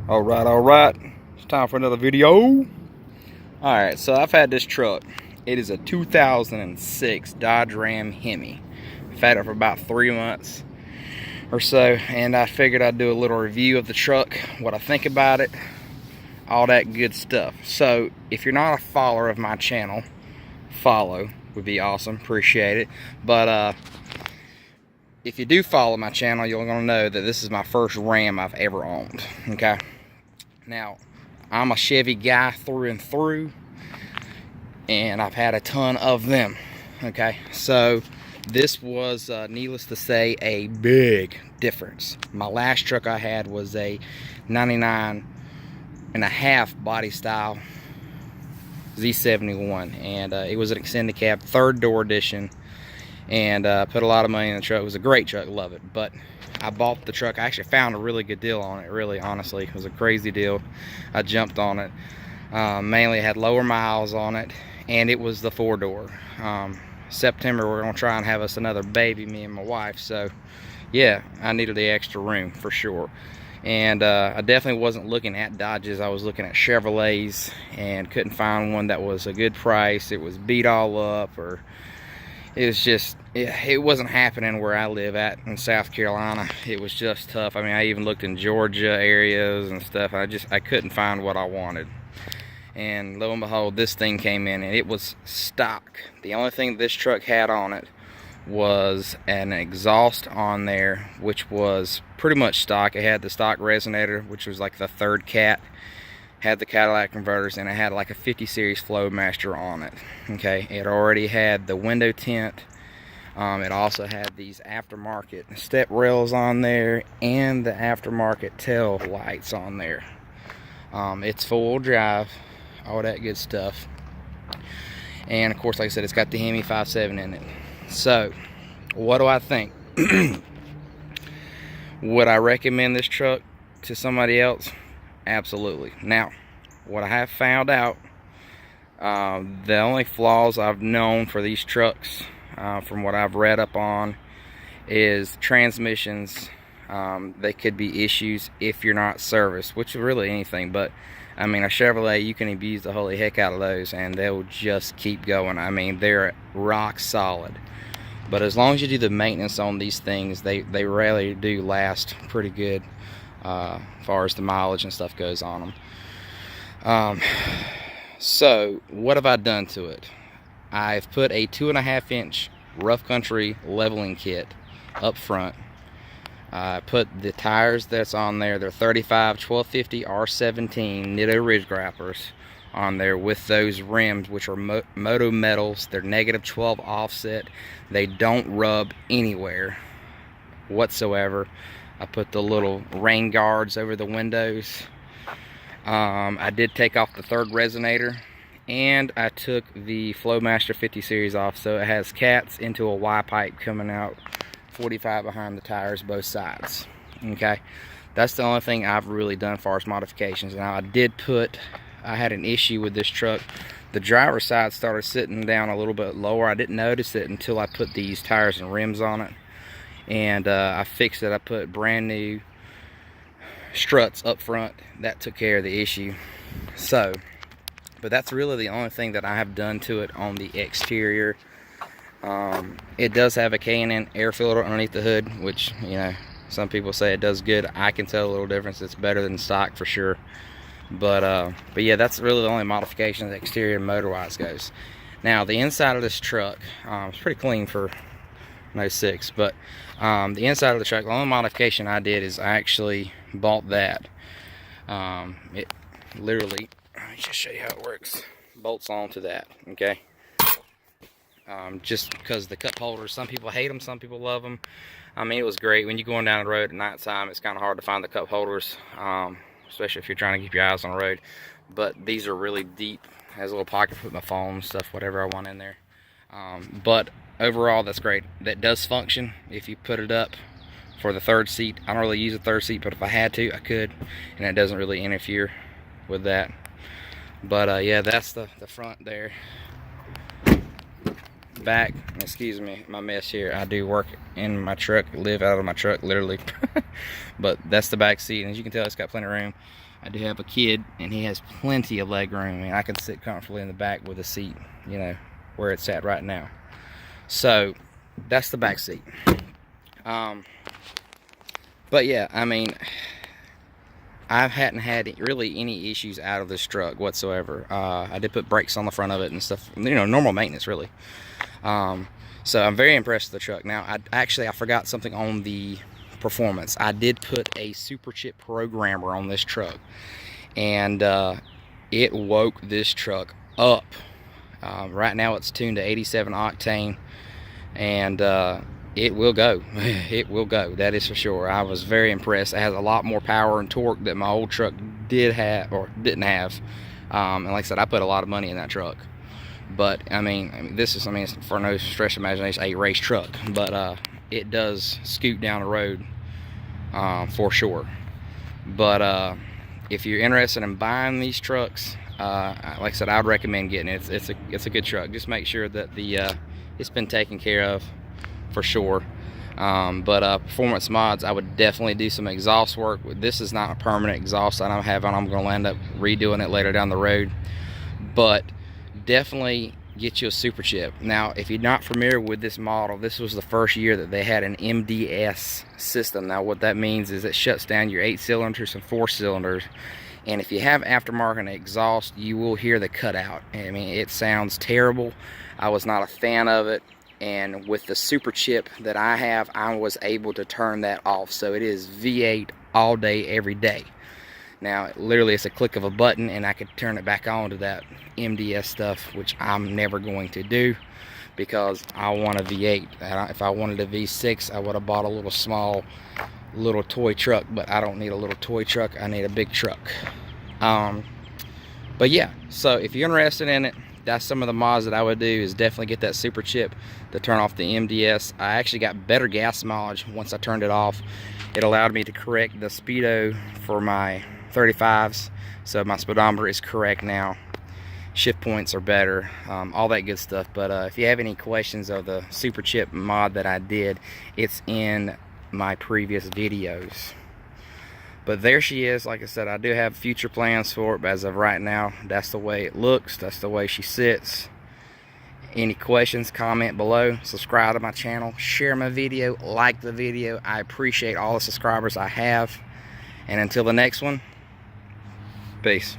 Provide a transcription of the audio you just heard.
All right. It's time for another video. All right, so I've had this truck. It is a 2006 Dodge Ram Hemi. I've had it for about 3 months or so, and I figured I'd do a little review of the truck, what I think about it, all that good stuff. So if you're not a follower of my channel, follow would be awesome, appreciate it. But if you do follow my channel, you're gonna know that this is my first Ram I've ever owned. Okay, now I'm a Chevy guy through and through, and I've had a ton of them. Okay, so this was needless to say a big difference. My last truck I had was a 99.5 body style Z71, and it was an extended cab, third door edition, and put a lot of money in the truck. It was a great truck, love it. But I bought the truck. I actually found a really good deal on it, really, honestly. It was a crazy deal. I jumped on it. Mainly had lower miles on it, and it was the 4-door. September we're gonna try and have us another baby, me and my wife, so yeah, I needed the extra room for sure. And I definitely wasn't looking at Dodges. I was looking at Chevrolets and couldn't find one that was a good price. It was beat all up, or it was just, it wasn't happening where I live at in South Carolina. It was just tough. I mean, I even looked in Georgia areas and stuff. I couldn't find what I wanted. And lo and behold, this thing came in, and it was stock. The only thing this truck had on it was an exhaust on there, which was pretty much stock. It had the stock resonator, which was like the third cat, had the Cadillac converters, and it had like a 50 series Flowmaster on it. Okay, it already had the window tint. It also had these aftermarket step rails on there and the aftermarket tail lights on there. It's four-wheel drive, all that good stuff, and of course, like I said, it's got the Hemi 5.7 in it. So what do I think? Would I recommend this truck to somebody else? Absolutely. Now, what I have found out, the only flaws I've known for these trucks, from what I've read up on, is transmissions. They could be issues if you're not serviced, which is really anything. But I mean, a Chevrolet, you can abuse the holy heck out of those and they'll just keep going. I mean, they're rock solid. But as long as you do the maintenance on these things, they really do last pretty good, as far as the mileage and stuff goes on them. So what have I done to it? I've put a 2.5-inch rough country leveling kit up front. I put the tires that's on there, they're 35 1250 R17 Nitto Ridge Grapplers on there, with those rims, which are Moto Metals. They're -12 offset. They don't rub anywhere whatsoever. I put the little rain guards over the windows. I did take off the third resonator, and I took the Flowmaster 50 series off, so it has cats into a Y pipe coming out 45 behind the tires, both sides. Okay, that's the only thing I've really done as far as modifications. Now, I had an issue with this truck. The driver's side started sitting down a little bit lower. I didn't notice it until I put these tires and rims on it, and I fixed it. I put brand new struts up front. That took care of the issue. So, but that's really the only thing that I have done to it on the exterior. It does have a K&N air filter underneath the hood, which, you know, some people say it does good. I can tell a little difference. It's better than stock for sure. But yeah, that's really the only modification the exterior motor-wise goes. Now, the inside of this truck, it's pretty clean for an 06, but the inside of the truck, the only modification I did is I actually bought that. It literally, let me just show you how it works. Bolts onto that, okay? Just because the cup holders, some people hate them, some people love them. I mean, it was great. When you're going down the road at nighttime, it's kind of hard to find the cup holders, especially if you're trying to keep your eyes on the road. But these are really deep. Has a little pocket to put my phone, stuff, whatever I want in there. But overall, that's great. That does function if you put it up for the third seat. I don't really use a third seat, but if I had to, I could, and it doesn't really interfere with that. But yeah, that's the front there. back, excuse me, my mess here. I do work in my truck, live out of my truck, literally. But that's the back seat, and as you can tell, it's got plenty of room. I do have a kid, and he has plenty of leg room, and I can sit comfortably in the back with the seat, you know, where it's at right now. So that's the back seat. But yeah, I mean, I hadn't had really any issues out of this truck whatsoever. I did put brakes on the front of it and stuff, you know, normal maintenance really. So I'm very impressed with the truck. Now, I forgot something on the performance. I did put a super chip programmer on this truck, and it woke this truck up. Right now it's tuned to 87 octane, and it will go. It will go, that is for sure. I was very impressed. It has a lot more power and torque that my old truck did have, or didn't have. And like I said, I put a lot of money in that truck. But I mean, this is, it's for no stretch of imagination, a race truck. But it does scoot down the road for sure. But if you're interested in buying these trucks, like I said, I'd recommend getting it. It's a good truck. Just make sure that it's been taken care of for sure. But performance mods, I would definitely do some exhaust work. This is not a permanent exhaust that I'm having. I'm going to end up redoing it later down the road. But definitely get you a super chip. Now, if you're not familiar with this model, this was the first year that they had an MDS system. Now, what that means is it shuts down your 8 cylinders and 4 cylinders. And if you have aftermarket exhaust, you will hear the cutout. I mean, it sounds terrible. I was not a fan of it. And with the super chip that I have, I was able to turn that off. So it is V8 all day, every day. Now, literally, it's a click of a button, and I could turn it back on to that MDS stuff, which I'm never going to do because I want a V8. If I wanted a V6, I would have bought a little small, little toy truck, but I don't need a little toy truck. I need a big truck. But yeah, so if you're interested in it, that's some of the mods that I would do, is definitely get that super chip to turn off the MDS. I actually got better gas mileage once I turned it off. It allowed me to correct the speedo for my 35s, so my speedometer is correct now. Shift points are better, all that good stuff. But if you have any questions of the super chip mod that I did, it's in my previous videos. But there she is. Like I said, I do have future plans for it, but as of right now, that's the way it looks, that's the way she sits. Any questions, comment below, subscribe to my channel, share my video, like the video. I appreciate all the subscribers I have. And until the next one, peace.